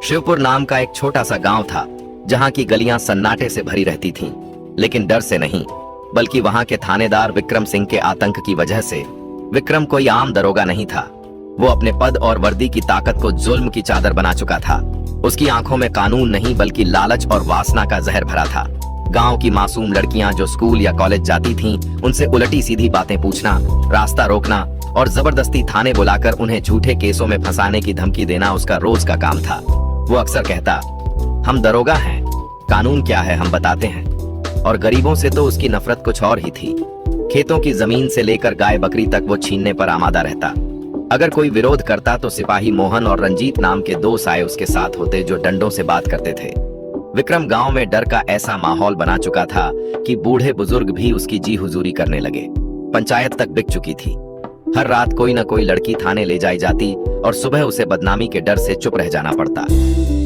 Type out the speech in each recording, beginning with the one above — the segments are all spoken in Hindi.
शिवपुर नाम का एक छोटा सा गांव था जहां की गलियां सन्नाटे से भरी रहती थीं, लेकिन डर से नहीं, बल्कि वहां के थानेदार विक्रम सिंह के आतंक की वजह से। विक्रम कोई आम दरोगा नहीं था। वो अपने पद और वर्दी की ताकत को जुल्म की चादर बना चुका था। उसकी आंखों में कानून नहीं बल्कि लालच और वासना का जहर भरा था। गांव की मासूम लड़कियां जो स्कूल या कॉलेज जाती थीं, उनसे उलटी सीधी बातें पूछना, रास्ता रोकना और जबरदस्ती थाने बुलाकर उन्हें झूठे केसों में फंसाने की धमकी देना उसका रोज का काम था। वो अक्सर कहता, हम दरोगा हैं, कानून क्या है हम बताते हैं। और गरीबों से तो उसकी नफरत कुछ और ही थी। खेतों की जमीन से लेकर गाय बकरी तक वो छीनने पर आमादा रहता। अगर कोई विरोध करता तो सिपाही मोहन और रंजीत नाम के दो साये उसके साथ होते जो डंडों से बात करते थे। विक्रम गांव में डर का ऐसा माहौल बना चुका था कि बूढ़े बुजुर्ग भी उसकी जी हुजूरी करने लगे। पंचायत तक बिक चुकी थी। हर रात कोई न कोई लड़की थाने ले जाई जाती और सुबह उसे बदनामी के डर से चुप रह जाना पड़ता।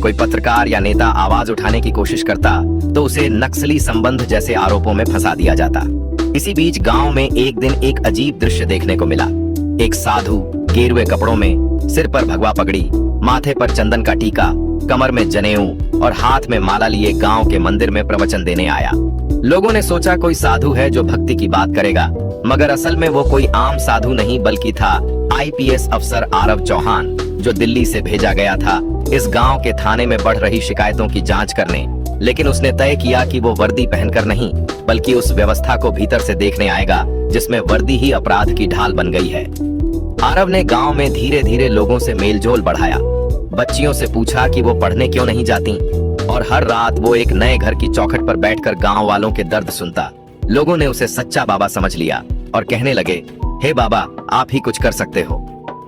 कोई पत्रकार या नेता आवाज उठाने की कोशिश करता तो उसे नक्सली संबंध जैसे आरोपों में फंसा दिया जाता। इसी बीच गांव में एक दिन एक अजीब दृश्य देखने को मिला। एक साधु गेरुए कपड़ों में, सिर पर भगवा पगड़ी, माथे पर चंदन का टीका, कमर में जनेऊ और हाथ में माला लिए गांव के मंदिर में प्रवचन देने आया। लोगों ने सोचा कोई साधु है जो भक्ति की बात करेगा, मगर असल में वो कोई आम साधु नहीं बल्कि था आईपीएस अफसर आरव चौहान, जो दिल्ली से भेजा गया था इस गांव के थाने में बढ़ रही शिकायतों की जांच करने। लेकिन उसने तय किया कि वो वर्दी पहनकर नहीं बल्कि उस व्यवस्था को भीतर से देखने आएगा जिसमें वर्दी ही अपराध की ढाल बन गई है। आरव ने गांव में धीरे धीरे लोगों से मेलजोल बढ़ाया। बच्चियों से पूछा कि वो पढ़ने क्यों नहीं जाती, और हर रात वो एक नए घर की चौखट पर बैठकर गांव वालों के दर्द सुनता। लोगों ने उसे सच्चा बाबा समझ लिया और कहने लगे, हे बाबा, आप ही कुछ कर सकते हो।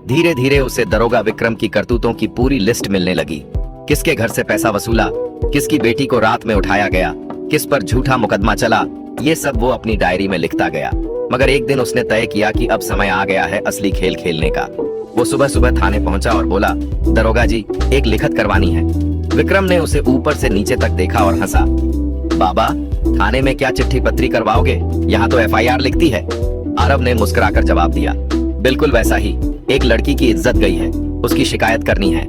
धीरे धीरे उसे दरोगा विक्रम की करतूतों की पूरी लिस्ट मिलने लगी। किसके घर से पैसा वसूला, किसकी बेटी को रात में उठाया गया, किस पर झूठा मुकदमा चला, ये सब वो अपनी डायरी में लिखता गया। मगर एक दिन उसने तय किया कि अब समय आ गया है असली खेल खेलने का। वो सुबह सुबह थाने पहुंचा और बोला, दरोगा जी, एक लिखत करवानी है। विक्रम ने उसे ऊपर से नीचे तक देखा और हंसा। बाबा, थाने में क्या चिट्ठी पत्री करवाओगे, यहाँ तो एफआईआर लिखती है। आरव ने मुस्कुराकर जवाब दिया, बिल्कुल वैसा ही, एक लड़की की इज्जत गई है, उसकी शिकायत करनी है।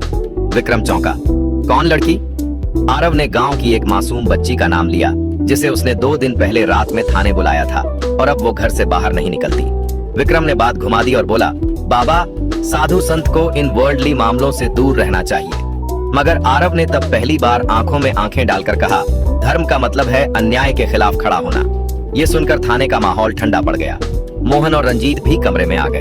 विक्रम चौंका, कौन लड़की? आरव ने गांव की एक मासूम बच्ची का नाम लिया जिसे उसने 2 दिन पहले रात में थाने बुलाया था और अब वो घर से बाहर नहीं निकलती। विक्रम ने बात घुमा दी और बोला, बाबा, साधु संत को इन वर्ल्डली मामलों से दूर रहना चाहिए। मगर आरव ने तब पहली बार आंखों में आंखें डालकर कहा, धर्म का मतलब है अन्याय के खिलाफ खड़ा होना। ये सुनकर थाने का माहौल ठंडा पड़ गया। मोहन और रंजीत भी कमरे में आ गए।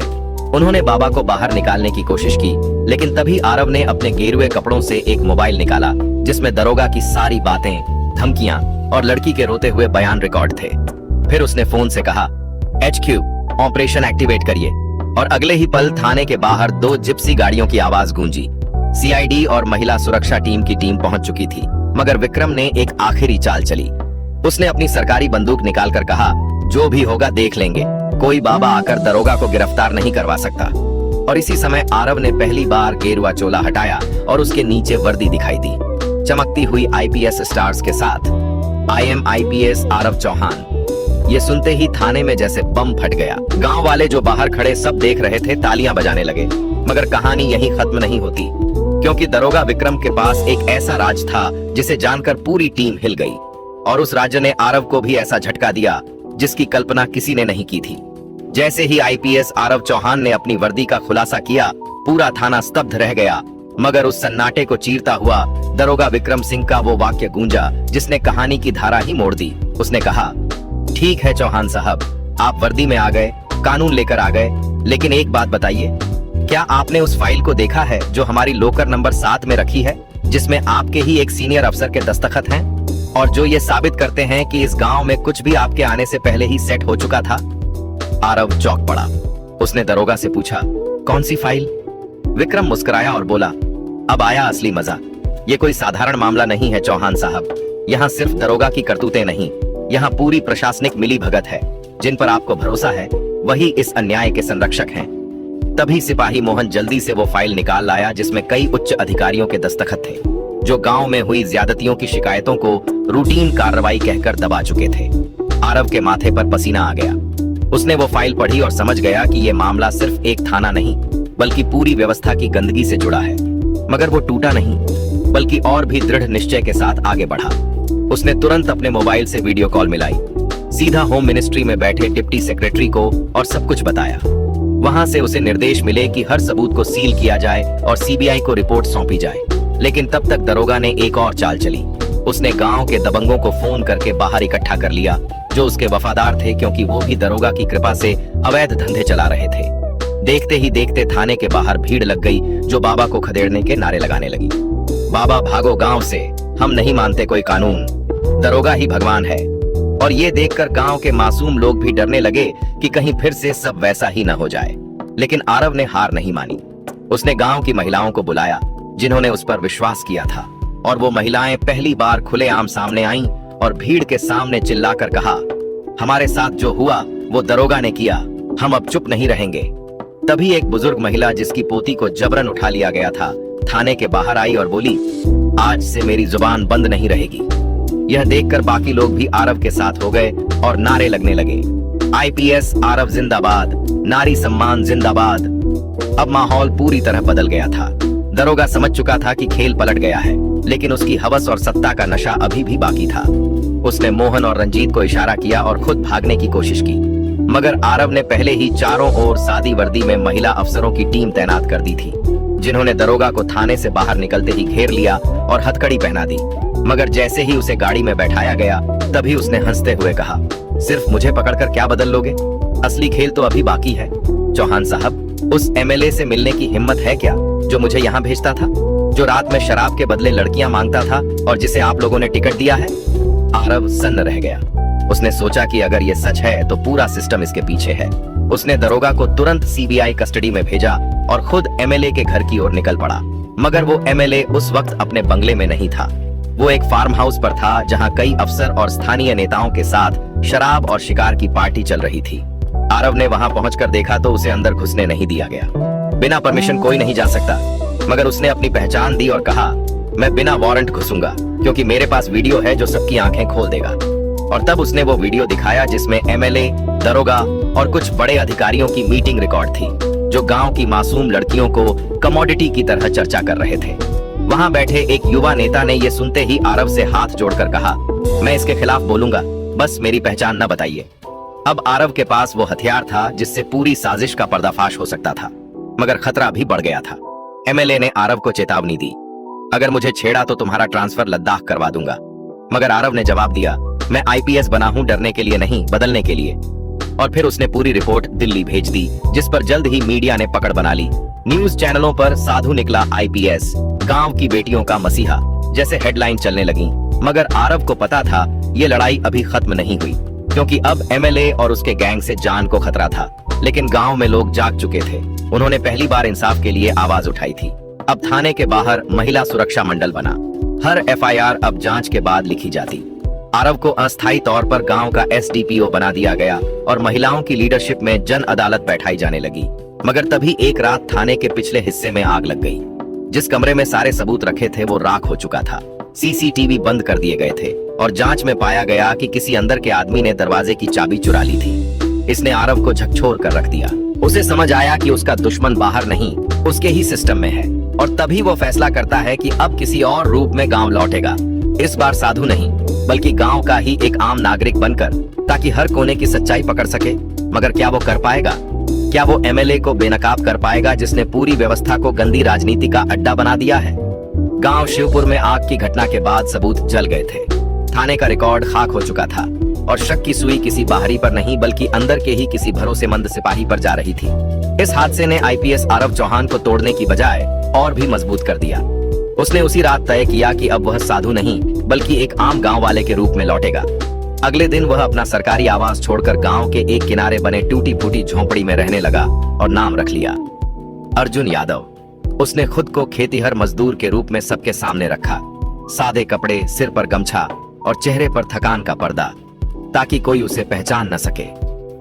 उन्होंने बाबा को बाहर निकालने की कोशिश की, लेकिन तभी आरव ने अपने गेरुए कपड़ों से एक मोबाइल निकाला जिसमें दरोगा की सारी बातें, धमकियां और लड़की के रोते हुए बयान रिकॉर्ड थे। फिर उसने फोन से कहा, HQ ऑपरेशन एक्टिवेट करिए, और अगले ही पल थाने के बाहर 2 जिप्सी गाड़ियों की आवाज गूंजी। सीआईडी और महिला सुरक्षा टीम की टीम पहुंच चुकी थी, मगर विक्रम ने एक आखिरी चाल चली। उसने अपनी सरकारी बंदूक निकालकर कहा, जो भी होगा देख लेंगे, कोई बाबा आकर दरोगा को गिरफ्तार नहीं करवा सकता। और इसी समय आरव ने पहली बार गेरुआ चोला हटाया और उसके नीचे वर्दी दिखाई दी, चमकती हुई आईपीएस स्टार्स के साथ। I am IPS Aarav Chauhan. ये सुनते ही थाने में जैसे बम फट गया। गांव वाले जो बाहर खड़े सब देख रहे थे तालियां बजाने लगे। मगर कहानी यहीं खत्म नहीं होती, क्योंकि दरोगा विक्रम के पास एक ऐसा राज था जिसे जानकर पूरी टीम हिल गई, और उस राज्य ने आरव को भी ऐसा झटका दिया जिसकी कल्पना किसी ने नहीं की थी। जैसे ही आईपीएस आरव चौहान ने अपनी वर्दी का खुलासा किया, पूरा थाना स्तब्ध रह गया। मगर उस सन्नाटे को चीरता हुआ दरोगा विक्रम सिंह का वो वाक्य गूंजा जिसने कहानी की धारा ही मोड़ दी। उसने कहा, ठीक है चौहान साहब, आप वर्दी में आ गए, कानून लेकर आ गए, लेकिन एक बात बताइए, क्या आपने उस फाइल को देखा है जो हमारी लोकर नंबर 7 में रखी है, जिसमें आपके ही एक सीनियर अफसर के दस्तखत हैं और जो ये साबित करते हैं कि इस गांव में कुछ भी आपके आने से पहले ही सेट हो चुका था? आरव चौंक पड़ा। उसने दरोगा से पूछा, कौन सी फाइल? विक्रम मुस्कुराया और बोला, अब आया असली मजा। ये कोई साधारण मामला नहीं है चौहान साहब, यहाँ सिर्फ दरोगा की करतूतें नहीं, यहाँ पूरी प्रशासनिक मिली भगत है। जिन पर आपको भरोसा है वही इस अन्याय के संरक्षक हैं। तभी सिपाही मोहन जल्दी से वो फाइल निकाल लाया जिसमें कई उच्च अधिकारियों के दस्तखत थे, जो गांव में हुई ज्यादतियों की शिकायतों को रूटीन कार्रवाई कहकर दबा चुके थे। आरव के माथे पर पसीना आ गया। उसने वो फाइल पढ़ी और समझ गया कि ये मामला सिर्फ एक थाना नहीं बल्कि पूरी व्यवस्था की गंदगी से जुड़ा है। मगर वो टूटा नहीं, बल्कि और भी दृढ़ निश्चय के साथ आगे बढ़ा। उसने तुरंत अपने मोबाइल से वीडियो कॉल मिलाई, सीधा होम मिनिस्ट्री में बैठे डिप्टी सेक्रेटरी को और सब कुछ बताया। वहां से उसे निर्देश मिले कि हर सबूत को सील किया जाए और सीबीआई को रिपोर्ट सौंपी जाए। लेकिन तब तक दरोगा ने एक और चाल चली। उसने गांव के दबंगों को फोन करके बाहर इकट्ठा कर लिया, जो उसके वफादार थे, क्योंकि वो भी दरोगा की कृपा से अवैध धंधे चला रहे थे। देखते ही देखते थाने के बाहर भीड़ लग गई, जो बाबा को खदेड़ने के नारे लगाने लगी। बाबा भागो गांव से, हम नहीं मानते कोई कानून, दरोगा ही भगवान है। और ये देखकर गांव के मासूम लोग भी डरने लगे कि कहीं फिर से सब वैसा ही न हो जाए। लेकिन आरव ने हार नहीं मानी। उसने गांव की महिलाओं को बुलाया, जिन्होंने उस पर विश्वास किया था, और वो महिलाएं पहली बार खुलेआम सामने आईं और भीड़ के सामने चिल्लाकर कहा, हमारे साथ जो हुआ वो दरोगा ने किया, हम अब चुप नहीं रहेंगे। तभी एक बुजुर्ग महिला, जिसकी पोती को जबरन उठा लिया गया था, थाने के बाहर आई और बोली, आज से मेरी जुबान बंद नहीं रहेगी। यह देखकर बाकी लोग भी आरव के साथ हो गए और नारे लगने लगे, आईपीएस आरव जिंदाबाद, नारी सम्मान जिंदाबाद। अब माहौल पूरी तरह बदल गया था। दरोगा समझ चुका था कि खेल पलट गया है, लेकिन उसकी हवस और सत्ता का नशा अभी भी बाकी था। उसने मोहन और रंजीत को इशारा किया और खुद भागने की कोशिश की, मगर आरव ने पहले ही चारों ओर सादी वर्दी में महिला अफसरों की टीम तैनात कर दी थी, जिन्होंने दरोगा को थाने से बाहर निकलते ही घेर लिया और हथकड़ी पहना दी। मगर जैसे ही उसे गाड़ी में बैठाया गया, तभी उसने हंसते हुए कहा, सिर्फ मुझे पकड़कर क्या बदल लोगे? असली खेल तो अभी बाकी है। चौहान साहब, उस एमएलए से मिलने की हिम्मत है क्या, जो मुझे यहाँ भेजता था, जो रात में शराब के बदले लड़कियां मांगता था और जिसे आप लोगों ने टिकट दिया है? आरव सन्न रह गया। उसने सोचा कि अगर ये सच है तो पूरा सिस्टम इसके पीछे है। उसने दरोगा को तुरंत सीबीआई कस्टडी में भेजा और खुद एमएलए के घर की ओर निकल पड़ा। मगर वो एमएलए उस वक्त अपने बंगले में नहीं था। वो एक फार्म हाउस पर था, जहां कई अफसर और स्थानीय नेताओं के साथ शराब और शिकार की पार्टी चल रही थी। आरव ने वहां पहुंचकर देखा तो उसे अंदर घुसने नहीं दिया गया। बिना परमिशन कोई नहीं जा सकता, मगर उसने अपनी पहचान दी और कहा, मैं बिना वारंट घुसूंगा, क्योंकि मेरे पास वीडियो है जो सबकी आंखें खोल देगा। और तब उसने वो वीडियो दिखाया जिसमें एमएलए, दरोगा और कुछ बड़े अधिकारियों की मीटिंग रिकॉर्ड थी, जो गांव की मासूम लड़कियों को कमोडिटी की तरह चर्चा कर रहे थे। वहां बैठे एक युवा नेता ने ये सुनते ही आरव से हाथ जोड़कर कहा, मैं इसके खिलाफ बोलूंगा, बस मेरी पहचान न बताइए। अब आरव के पास वो हथियार था जिससे पूरी साजिश का पर्दाफाश हो सकता था, मगर खतरा भी बढ़ गया था। एमएलए ने आरव को चेतावनी दी, अगर मुझे छेड़ा तो तुम्हारा ट्रांसफर लद्दाख करवा दूंगा। मगर आरव ने जवाब दिया, मैं आईपीएस बना हूं डरने के लिए नहीं, बदलने के लिए। और फिर उसने पूरी रिपोर्ट दिल्ली भेज दी, जिस पर जल्द ही मीडिया ने पकड़ बना ली। न्यूज चैनलों पर साधु निकला आईपीएस, गांव की बेटियों का मसीहा जैसे हेडलाइन चलने लगी। मगर आरव को पता था ये लड़ाई अभी खत्म नहीं हुई, क्योंकि अब एमएलए और उसके गैंग से जान को खतरा था। लेकिन गांव में लोग जाग चुके थे। उन्होंने पहली बार इंसाफ के लिए आवाज उठाई थी। अब थाने के बाहर महिला सुरक्षा मंडल बना। हर एफआईआर अब जांच के बाद लिखी जाती। आरव को अस्थायी तौर पर गांव का एसडीपीओ बना दिया गया और महिलाओं की लीडरशिप में जन अदालत बैठाई जाने लगी। मगर तभी एक रात थाने के पिछले हिस्से में आग लग गई। जिस कमरे में सारे सबूत रखे थे वो राख हो चुका था। सीसीटीवी बंद कर दिए गए थे और जांच में पाया गया कि किसी अंदर के आदमी ने दरवाजे की चाबी चुरा ली थी। इसने आरव को झकझोर कर रख दिया। उसे समझ आया कि उसका दुश्मन बाहर नहीं, उसके ही सिस्टम में है। और तभी वो फैसला करता है कि अब किसी और रूप में गांव लौटेगा। इस बार साधु नहीं, बल्कि गांव का ही एक आम नागरिक बनकर, ताकि हर कोने की सच्चाई पकड़ सके। मगर क्या वो कर पाएगा? क्या वो एमएलए को बेनकाब कर पाएगा जिसने पूरी व्यवस्था को गंदी राजनीति का अड्डा बना दिया है? गांव शिवपुर में आग की घटना के बाद सबूत जल गए थे। थाने का रिकॉर्ड खाक हो चुका था और शक की सुई किसी बाहरी पर नहीं, बल्कि अंदर के ही किसी भरोसेमंद सिपाही पर जा रही थी। इस हादसे ने आईपीएस आरव चौहान को तोड़ने की बजाय और भी मजबूत कर दिया। उसने उसी रात तय किया कि अब वह साधु नहीं, बल्कि एक आम गांव वाले के रूप में लौटेगा। अगले दिन वह अपना सरकारी आवास छोड़कर गांव के एक किनारे बने टूटी फूटी झोंपड़ी में रहने लगा और नाम रख लिया अर्जुन यादव। उसने खुद को खेतीहर मजदूर के रूप में सबके सामने रखा। सादे कपड़े, सिर पर गमछा और चेहरे पर थकान का पर्दा, ताकि कोई उसे पहचान न सके।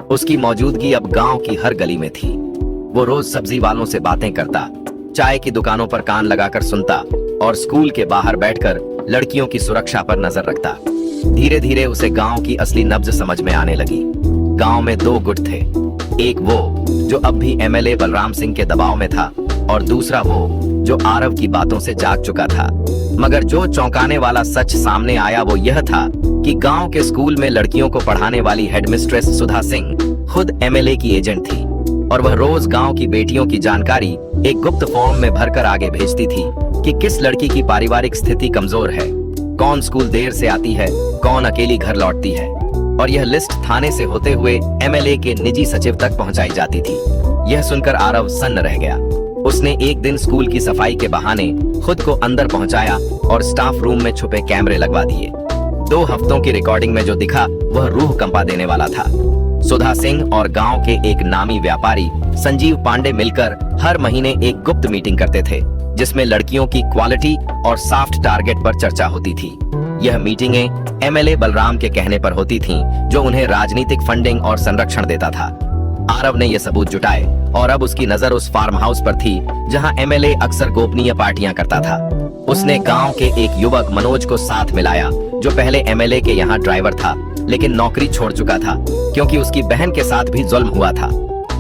उसकी मौजूदगी अब गांव की हर गली में थी। वो रोज सब्जी वालों से बातें करता, चाय की दुकानों पर कान लगाकर सुनता और स्कूल के बाहर बैठकर लड़कियों की सुरक्षा पर नजर रखता। धीरे धीरे उसे गांव की असली नब्ज समझ में आने लगी। गांव में दो गुट थे, एक वो जो अब भी एमएलए बलराम सिंह के दबाव में था और दूसरा वो जो आरव की बातों से जाग चुका था। मगर जो चौंकाने वाला सच सामने आया वो यह था कि गांव के स्कूल में लड़कियों को पढ़ाने वाली हेडमिस्ट्रेस सुधा सिंह खुद एमएलए की एजेंट थी और वह रोज गांव की बेटियों की जानकारी एक गुप्त फॉर्म में भरकर आगे भेजती थी कि किस लड़की की पारिवारिक स्थिति कमजोर है, कौन स्कूल देर से आती है, कौन अकेली घर लौटती है। और यह लिस्ट थाने से होते हुए एमएलए के निजी सचिव तक पहुंचाई जाती थी। यह सुनकर आरव सन्न रह गया। उसने एक दिन स्कूल की सफाई के बहाने खुद को अंदर पहुंचाया और स्टाफ रूम में छुपे कैमरे लगवा दिए। 2 हफ्तों की रिकॉर्डिंग में जो दिखा वह रूह कंपा देने वाला था। सुधा सिंह और गांव के एक नामी व्यापारी संजीव पांडे मिलकर हर महीने एक गुप्त मीटिंग करते थे जिसमें लड़कियों की क्वालिटी और सॉफ्ट टारगेट पर चर्चा होती थी। यह मीटिंगें एमएलए बलराम के कहने पर होती थीं, जो उन्हें राजनीतिक फंडिंग और संरक्षण देता था। आरव ने यह सबूत जुटाए और अब उसकी नजर उस फार्म हाउस पर थी जहां एमएलए अक्सर गोपनीय पार्टियां करता था। उसने गांव के एक युवक मनोज को साथ मिलाया जो पहले एमएलए के यहाँ ड्राइवर था लेकिन नौकरी छोड़ चुका था क्योंकि उसकी बहन के साथ भी जुल्म हुआ था।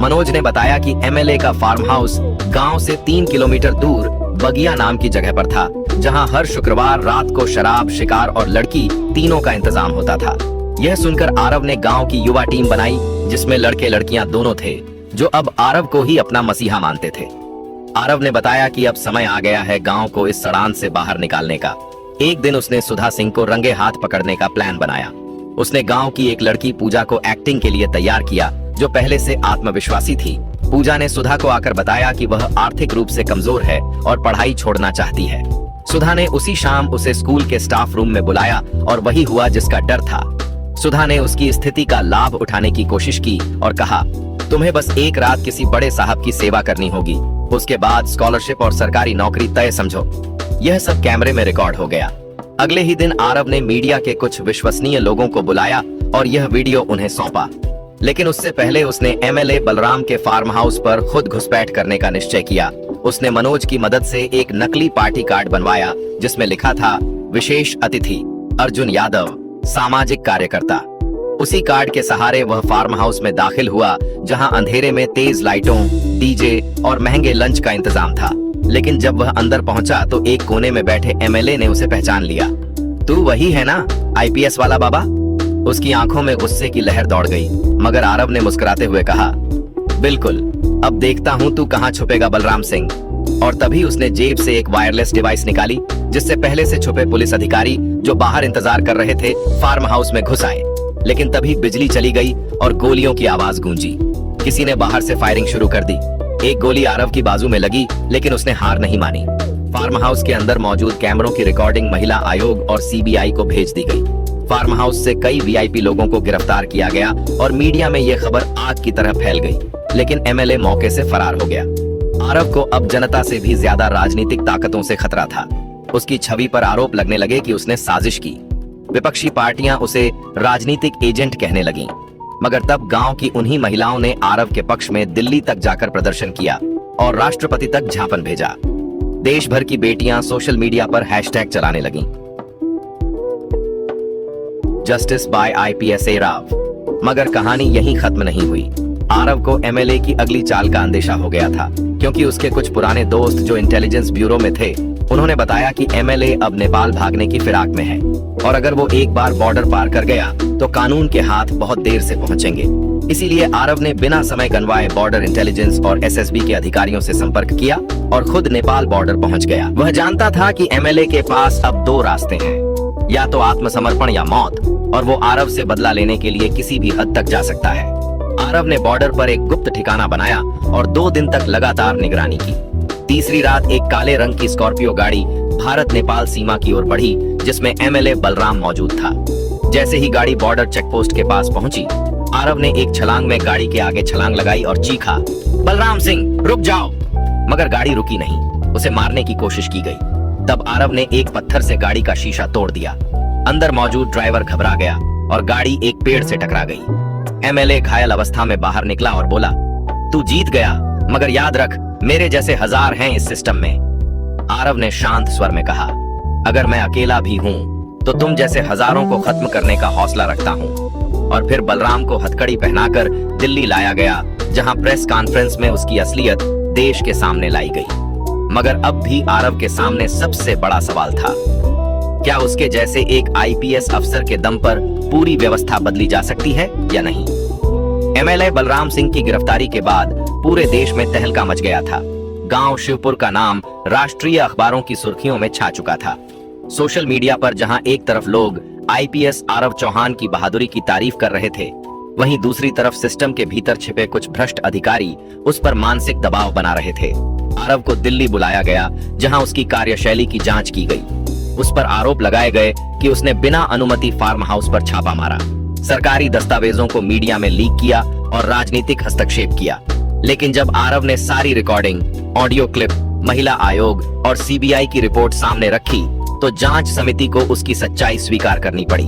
मनोज ने बताया कि एमएलए का फार्म हाउस गांव से 3 किलोमीटर दूर बगिया नाम की जगह पर था जहां हर शुक्रवार रात को शराब, शिकार और लड़की तीनों का इंतजाम होता था। यह सुनकर आरव ने गांव की युवा टीम बनाई जिसमें लड़के लड़कियां दोनों थे जो अब आरव को ही अपना मसीहा मानते थे। आरव ने बताया कि अब समय आ गया है गांव को इस सड़ान से बाहर निकालने का। एक दिन उसने सुधा सिंह को रंगे हाथ पकड़ने का प्लान बनाया। उसने गांव की एक लड़की पूजा को एक्टिंग के लिए तैयार किया जो पहले से आत्मविश्वासी थी। पूजा ने सुधा को आकर बताया कि वह आर्थिक रूप से कमजोर है और पढ़ाई छोड़ना चाहती है। सुधा ने उसी शाम उसे स्कूल के स्टाफ रूम में बुलाया और वही हुआ जिसका डर था। सुधा ने उसकी स्थिति का लाभ उठाने की कोशिश की और कहा, तुम्हें बस एक रात किसी बड़े साहब की सेवा करनी होगी, उसके बाद स्कॉलरशिप और सरकारी नौकरी तय समझो। यह सब कैमरे में रिकॉर्ड हो गया। अगले ही दिन आरव ने मीडिया के कुछ विश्वसनीय लोगों को बुलाया और यह वीडियो उन्हें सौंपा। लेकिन उससे पहले उसने एमएलए बलराम के फार्म हाउस पर खुद घुसपैठ करने का निश्चय किया। उसने मनोज की मदद से एक नकली पार्टी कार्ड बनवाया जिसमें लिखा था, विशेष अतिथि अर्जुन यादव, सामाजिक कार्यकर्ता। उसी कार्ड के सहारे वह फार्म हाउस में दाखिल हुआ जहां अंधेरे में तेज लाइटों, डीजे और महंगे लंच का इंतजाम था। लेकिन जब वह अंदर पहुंचा तो एक कोने में बैठे एमएलए ने उसे पहचान लिया। तू वही है ना, आईपीएस वाला बाबा? उसकी आंखों में गुस्से की लहर दौड़ गई, मगर आरव ने मुस्कुराते हुए कहा, बिल्कुल, अब देखता हूं तू कहां छुपेगा बलराम सिंह। और तभी उसने जेब से एक वायरलेस डिवाइस निकाली जिससे पहले से छुपे पुलिस अधिकारी जो बाहर इंतजार कर रहे थे फार्म हाउस में घुस आए। लेकिन तभी बिजली चली गई और गोलियों की आवाज गूंजी। किसी ने बाहर से फायरिंग शुरू कर दी। एक गोली आरव की बाजू में लगी लेकिन उसने हार नहीं मानी। फार्म हाउस के अंदर मौजूद कैमरों की रिकॉर्डिंग महिला आयोग और सीबीआई को भेज दी गई। फार्म हाउस से कई वीआईपी लोगों को गिरफ्तार किया गया और मीडिया में यह खबर आग की तरह फैल गई। लेकिन एमएलए मौके से फरार हो गया। आरव को अब जनता से भी ज्यादा राजनीतिक ताकतों से खतरा था। उसकी छवि पर आरोप लगने लगे कि उसने साजिश की। विपक्षी पार्टियां उसे राजनीतिक एजेंट कहने लगीं। मगर तब गांव की उन्हीं महिलाओं ने आरव के पक्ष में दिल्ली तक जाकर प्रदर्शन किया और राष्ट्रपति तक ज्ञापन भेजा। देश भर की बेटियां सोशल मीडिया पर हैशटैग चलाने लगीं। Justice by IPS Rao. मगर कहानी यहीं खत्म नहीं हुई। आरव को एमएलए की अगली चाल का अंदेशा हो गया था क्योंकि उसके कुछ पुराने दोस्त जो इंटेलिजेंस ब्यूरो में थे उन्होंने बताया कि एमएलए अब नेपाल भागने की फिराक में है और अगर वो एक बार बॉर्डर पार कर गया तो कानून के हाथ बहुत देर से पहुंचेंगे। इसीलिए आरव ने बिना समय गंवाए बॉर्डर इंटेलिजेंस और एसएसबी के अधिकारियों से संपर्क किया और खुद नेपाल बॉर्डर पहुंच गया। वह जानता था कि एमएलए के पास अब 2 रास्ते हैं, या तो आत्मसमर्पण या मौत, और वो आरव से बदला लेने के लिए किसी भी हद तक जा सकता है। आरव ने बॉर्डर पर एक गुप्त ठिकाना बनाया और 2 दिन तक लगातार निगरानी की। तीसरी रात एक काले रंग की स्कॉर्पियो गाड़ी भारत नेपाल सीमा की ओर बढ़ी जिसमें एमएलए बलराम मौजूद था। जैसे ही गाड़ी बॉर्डर चेकपोस्ट के पास पहुंची, आरव ने एक छलांग में गाड़ी के आगे छलांग लगाई और चीखा, बलराम सिंह रुक जाओ। मगर गाड़ी रुकी नहीं, उसे मारने की कोशिश की गई। तब आरव ने एक पत्थर से गाड़ी का शीशा तोड़ दिया। अंदर मौजूद ड्राइवर घबरा गया और गाड़ी एक पेड़ से टकरा गई। एमएलए घायल अवस्था में बाहर निकला और बोला, तू जीत गया, मगर याद रख मेरे जैसे 1000 हैं इस सिस्टम में। आरव ने शांत स्वर में कहा, अगर मैं अकेला भी हूँ तो तुम जैसे हजारों को खत्म करने का हौसला रखता हूँ। और फिर बलराम को हथकड़ी पहनाकर दिल्ली लाया गया जहाँ प्रेस कॉन्फ्रेंस में उसकी असलियत देश के सामने लाई गई। मगर अब भी आरव के सामने सबसे बड़ा सवाल था, क्या उसके जैसे एक आईपीएस अफसर के दम पर पूरी व्यवस्था बदली जा सकती है या नहीं। एमएलए बलराम सिंह की गिरफ्तारी के बाद पूरे देश में तहलका मच गया था। गांव शिवपुर का नाम राष्ट्रीय अखबारों की सुर्खियों में छा चुका था। सोशल मीडिया पर जहां एक तरफ लोग आईपीएस आरव चौहान की बहादुरी की तारीफ कर रहे थे, वहीं दूसरी तरफ सिस्टम के भीतर छिपे कुछ भ्रष्ट अधिकारी उस पर मानसिक दबाव बना रहे थे। आरव को दिल्ली बुलाया गया, जहां उसकी कार्यशैली की जांच की गई। उस पर आरोप लगाए गए कि उसने बिना अनुमति फार्म हाउस पर छापा मारा, सरकारी दस्तावेजों को मीडिया में लीक किया और राजनीतिक हस्तक्षेप किया। लेकिन जब आरव ने सारी रिकॉर्डिंग, ऑडियो क्लिप, महिला आयोग और सीबीआई की रिपोर्ट सामने रखी, तो जांच समिति को उसकी सच्चाई स्वीकार करनी पड़ी।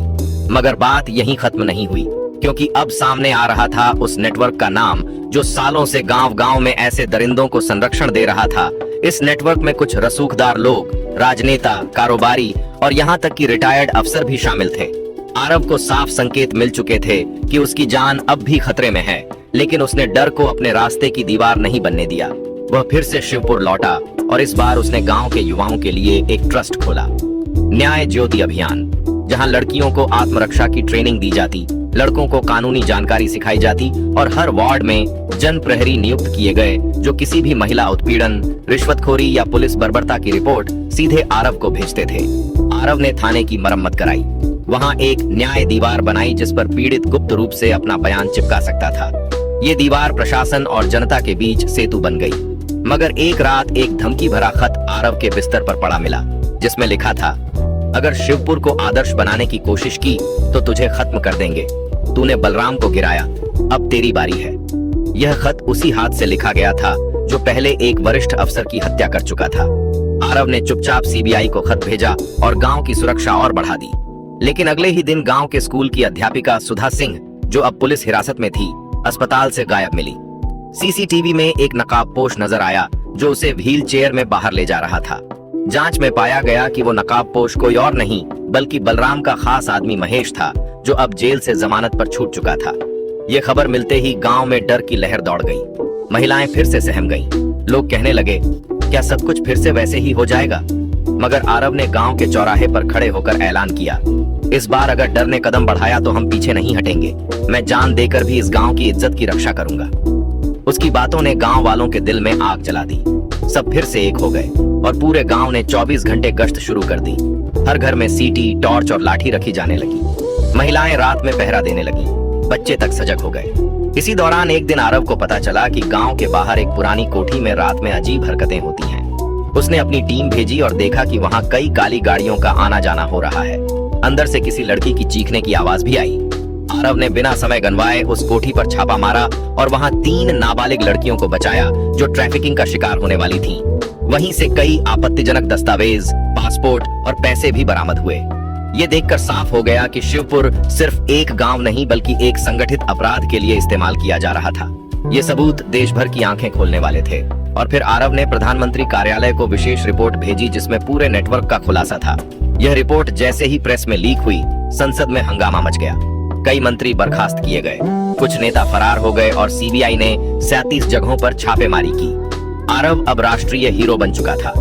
मगर बात यहीं खत्म नहीं हुई, क्योंकि अब सामने आ रहा था उस नेटवर्क का नाम जो सालों से गांव-गांव में ऐसे दरिंदों को संरक्षण दे रहा था। इस नेटवर्क में कुछ रसूखदार लोग, राजनेता, कारोबारी और यहाँ तक कि रिटायर्ड अफसर भी शामिल थे। आरव को साफ संकेत मिल चुके थे कि उसकी जान अब भी खतरे में है, लेकिन उसने डर को अपने रास्ते की दीवार नहीं बनने दिया। वह फिर से शिवपुर लौटा और इस बार उसने गांव के युवाओं के लिए एक ट्रस्ट खोला, न्याय ज्योति अभियान, जहां लड़कियों को आत्मरक्षा की ट्रेनिंग दी जाती, लड़कों को कानूनी जानकारी सिखाई जाती और हर वार्ड में जन प्रहरी नियुक्त किए गए, जो किसी भी महिला उत्पीड़न, रिश्वतखोरी या पुलिस बर्बरता की रिपोर्ट सीधे आरव को भेजते थे। आरव ने थाने की मरम्मत कराई, वहां एक न्याय दीवार बनाई जिस पर पीड़ित गुप्त रूप से अपना बयान चिपका सकता था। ये दीवार प्रशासन और जनता के बीच सेतु बन गई। मगर एक रात एक धमकी भरा खत आरव के बिस्तर पर पड़ा मिला, जिसमें लिखा था, अगर शिवपुर को आदर्श बनाने की कोशिश की तो तुझे खत्म कर देंगे। तूने बलराम को गिराया, अब तेरी बारी है। यह खत उसी हाथ से लिखा गया था जो पहले एक वरिष्ठ अफसर की हत्या कर चुका था। आरव ने चुपचाप सीबीआई को खत भेजा और गांव की सुरक्षा और बढ़ा दी। लेकिन अगले ही दिन गांव के स्कूल की अध्यापिका सुधा सिंह, जो अब पुलिस हिरासत में थी, अस्पताल से गायब मिली। सीसीटीवी में एक नकाबपोश नजर आया जो उसे व्हील चेयर में बाहर ले जा रहा था। जांच में पाया गया कि वो नकाबपोश कोई और नहीं बल्कि बलराम का खास आदमी महेश था, जो अब जेल से जमानत पर छूट चुका था। ये खबर मिलते ही गांव में डर की लहर दौड़ गई। महिलाएं फिर से सहम गईं। लोग कहने लगे, क्या सब कुछ फिर से वैसे ही हो जाएगा? मगर आरव ने गांव के चौराहे पर खड़े होकर ऐलान किया, इस बार अगर डर ने कदम बढ़ाया तो हम पीछे नहीं हटेंगे। मैं जान देकर भी इस गांव की इज्जत की रक्षा करूंगा। उसकी बातों ने गांव वालों के दिल में आग जला दी। सब फिर से एक हो गए और पूरे गांव ने 24 घंटे गश्त शुरू कर दी। हर घर में सीटी, टॉर्च और लाठी रखी जाने लगी। महिलाएं रात में पहरा देने लगी, बच्चे तक सजग हो गए। इसी दौरान एक दिन आरव को पता चला कि गांव के बाहर एक पुरानी कोठी में रात में अजीब हरकतें होती हैं। उसने अपनी टीम भेजी और देखा कि वहां कई काली गाड़ियों का आना जाना हो रहा है। अंदर से किसी लड़की की चीखने की आवाज भी आई। आरव ने बिना समय गंवाए उस कोठी पर छापा मारा और वहां 3 नाबालिग लड़कियों को बचाया जो ट्रैफिकिंग का शिकार होने वाली थीं। वहीं से कई आपत्तिजनक दस्तावेज, पासपोर्ट और पैसे भी बरामद हुए। ये देखकर साफ हो गया कि शिवपुर सिर्फ एक गांव नहीं बल्कि एक संगठित अपराध के लिए इस्तेमाल किया जा रहा था। ये सबूत देश भर की आंखें खोलने वाले थे। और फिर आरव ने प्रधानमंत्री कार्यालय को विशेष रिपोर्ट भेजी जिसमें पूरे नेटवर्क का खुलासा था। यह रिपोर्ट जैसे ही प्रेस में लीक हुई, संसद में हंगामा मच गया। कई मंत्री बर्खास्त किए गए, कुछ नेता फरार हो गए और सीबीआई ने 37 जगहों पर छापेमारी की। आरव अब राष्ट्रीय हीरो बन चुका था,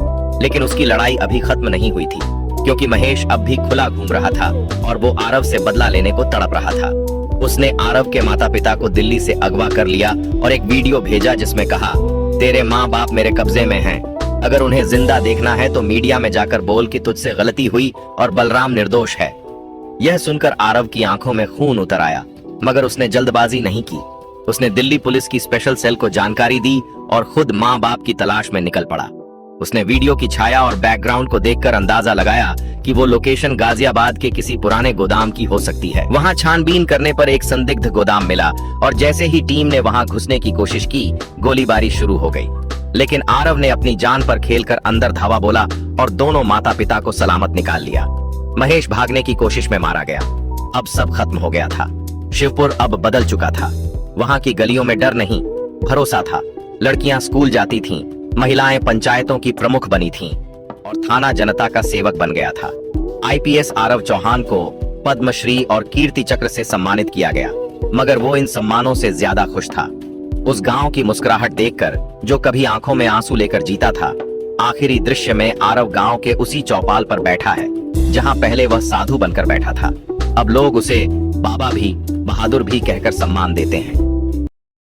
लेकिन उसकी लड़ाई अभी खत्म नहीं हुई थी, क्योंकि महेश अब भी खुला घूम रहा था और वो आरव से बदला लेने को तड़प रहा था। उसने आरव के माता पिता को दिल्ली से अगवा कर लिया और एक वीडियो भेजा जिसमें कहा, तेरे माँ बाप मेरे कब्जे में हैं। अगर उन्हें जिंदा देखना है तो मीडिया में जाकर बोल कि तुझसे गलती हुई और बलराम निर्दोष है। यह सुनकर आरव की आंखों में खून उतर आया, मगर उसने जल्दबाजी नहीं की। उसने दिल्ली पुलिस की स्पेशल सेल को जानकारी दी और खुद माँ बाप की तलाश में निकल पड़ा। उसने वीडियो की छाया और बैकग्राउंड को देखकर अंदाजा लगाया कि वो लोकेशन गाजियाबाद के किसी पुराने गोदाम की हो सकती है। वहां छानबीन करने पर एक संदिग्ध गोदाम मिला और जैसे ही टीम ने वहां घुसने की कोशिश की, गोलीबारी शुरू हो गई। लेकिन आरव ने अपनी जान पर खेलकर अंदर धावा बोला और दोनों माता पिता को सलामत निकाल लिया। महेश भागने की कोशिश में मारा गया। अब सब खत्म हो गया था। शिवपुर अब बदल चुका था। वहां की गलियों में डर नहीं, भरोसा था। लड़कियां स्कूल जाती थीं, महिलाएं पंचायतों की प्रमुख बनी थीं और थाना जनता का सेवक बन गया था। आईपीएस आरव चौहान को पद्मश्री और कीर्ति चक्र से सम्मानित किया गया, मगर वो इन सम्मानों से ज्यादा खुश था। उस गांव की मुस्कुराहट देखकर, जो कभी आंखों में आंसू लेकर जीता था, आखिरी दृश्य में आरव गांव के उसी चौपाल पर बैठा है जहां पहले वह साधु बनकर बैठा था। अब लोग उसे बाबा भी, बहादुर भी कहकर सम्मान देते हैं।